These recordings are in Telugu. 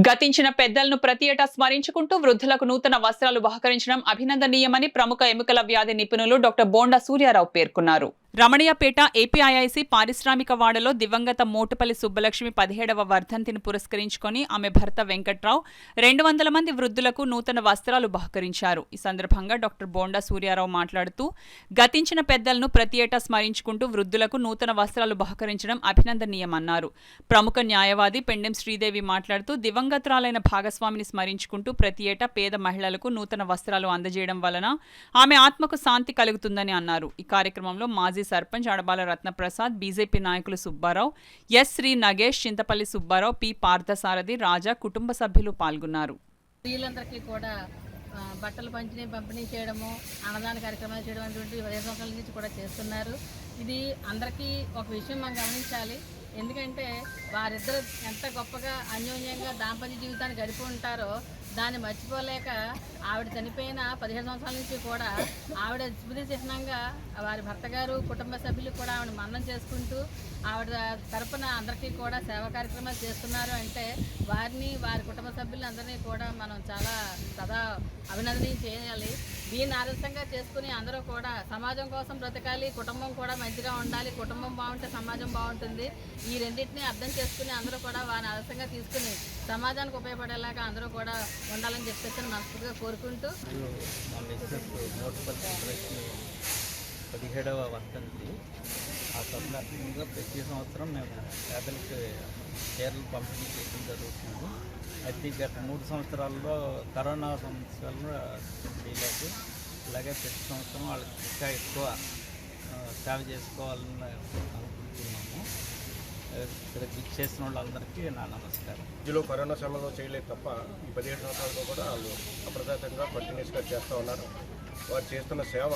గతించిన పెద్దలను ప్రతి ఏటా స్మరించుకుంటూ వృద్ధులకు నూతన వస్త్రాలు బహకరించడం అభినందనీయమని ప్రముఖ ఎముకల వ్యాధి నిపుణులు డాక్టర్ బోండా సూర్యారావు పేర్కొన్నారు. రమణీయపేట ఏపీఐఐసి పారిశ్రామిక వాడలో దివంగత మోటుపల్లి సుబ్బలక్ష్మి 17వ వర్ధంతిని పురస్కరించుకొని ఆమె భర్త వెంకట్రావు 200 మంది వృద్ధులకు నూతన వస్త్రాలు బహకరించారు. ఈ సందర్భంగా డాక్టర్ బోండా సూర్యారావు మాట్లాడుతూ గతించిన పెద్దలను ప్రతి ఏటా స్మరించుకుంటూ వృద్ధులకు నూతన వస్త్రాలు బహకరించడం అభినందనీయమన్నారు. ప్రముఖ న్యాయవాది పెండెం శ్రీదేవి మాట్లాడుతూ దివంగతురాలైన భాగస్వామిని స్మరించుకుంటూ ప్రతి ఏటా పేద మహిళలకు నూతన వస్త్రాలు అందజేయడం వలన ఆమె ఆత్మకు శాంతి కలుగుతుందని అన్నారు. ఈ కార్యక్రమంలో మాజీ సర్పంచ్ అడబాల రత్నప్రసాద్, బీజేపీ నాయకులు సుబ్బారావు, ఎస్ శ్రీ నగేష్, చింతపల్లి సుబ్బారావు, పి పార్థసారథి, రాజా, కుటుంబ సభ్యులు పాల్గొన్నారు. స్త్రీలందరికీ కూడా బట్టలు పంపిణీ చేయడము, అన్నదాన కార్యక్రమాలు చేయడం అటువంటి 15 సంవత్సరాల నుంచి కూడా చేస్తున్నారు. ఇది అందరికీ ఒక విషయం మనం గమనించాలి. ఎందుకంటే వారిద్దరు ఎంత గొప్పగా అన్యోన్యంగా దాంపత్య జీవితాన్ని గడిపి ఉంటారో దాన్ని మర్చిపోలేక ఆవిడ చనిపోయిన 15 సంవత్సరాల నుంచి కూడా ఆవిడ స్మృతి చిహ్నంగా వారి భర్త గారు, కుటుంబ సభ్యులు కూడా ఆవిడ మన్నం చేసుకుంటూ ఆవిడ తరపున అందరికీ కూడా సేవా కార్యక్రమాలు చేస్తున్నారు. అంటే వారిని, వారి కుటుంబ సభ్యులందరినీ కూడా మనం చాలా సదా అభినందనీయం చేయాలి. దీన్ని ఆదర్శంగా చేసుకుని అందరూ కూడా సమాజం కోసం బ్రతకాలి, కుటుంబం కూడా మంచిగా ఉండాలి. కుటుంబం బాగుంటే సమాజం బాగుంటుంది. ఈ రెండింటినీ అర్థం చేసుకుని అందరూ కూడా వారిని ఆదర్శంగా తీసుకుని సమాజానికి ఉపయోగపడేలాగా అందరూ కూడా ఉండాలని చెప్పేసి మనస్ఫూర్తిగా కోరుకుంటూ 17వ వర్ధంతి ఆ సందర్భంగా ప్రతి సంవత్సరం మేము పేదలకు చీరలు పంపిణీ చేయడం జరుగుతుంది. అయితే గత 3 సంవత్సరాల్లో కరోనా సమస్యలను చేయలేదు. అలాగే ప్రతి సంవత్సరం వాళ్ళకి ఇంకా ఎక్కువ సేవ చేసుకోవాలని అనుకుంటున్నాము. ఇక్కడ బుక్ చేసిన వాళ్ళందరికీ నా నమస్కారం. ఇందులో కరోనా సమయంలో చేయలేదు తప్ప ఈ 17 సంవత్సరాలతో కూడా వాళ్ళు అప్రదాతంగా కంటిన్యూస్గా చేస్తూ ఉన్నారు. వారు చేస్తున్న సేవ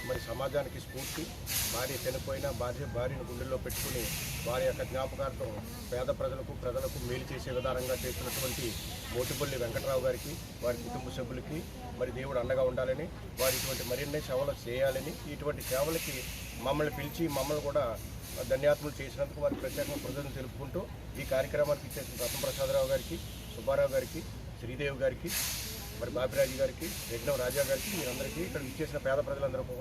మరి సమాజానికి స్ఫూర్తి. భార్య చనిపోయిన భార్యను గుండెల్లో పెట్టుకుని వారి యొక్క జ్ఞాపకార్థం పేద ప్రజలకు మేలు చేసే విధానంగా చేస్తున్నటువంటి మోటుపల్లి వెంకట్రావు గారికి, వారి కుటుంబ సభ్యులకి మరి దేవుడు అండగా ఉండాలని, వారి ఇటువంటి మరిన్ని సేవలు చేయాలని, ఇటువంటి సేవలకి మమ్మల్ని పిలిచి మమ్మల్ని కూడా ధన్యవాదాలు చేసినందుకు వారికి ప్రత్యేకంగా కృతజ్ఞతలు తెలుపుకుంటూ ఈ కార్యక్రమానికి ఇచ్చేసిన రత్నప్రసాదరావు గారికి, సుబ్బారావు గారికి, శ్రీదేవి గారికి, మరి బాపిరాజు గారికి, యజ్ఞం రాజా గారికి, మీరందరికీ ఇక్కడ ఇచ్చేసిన పేద ప్రజలందరూ కూడా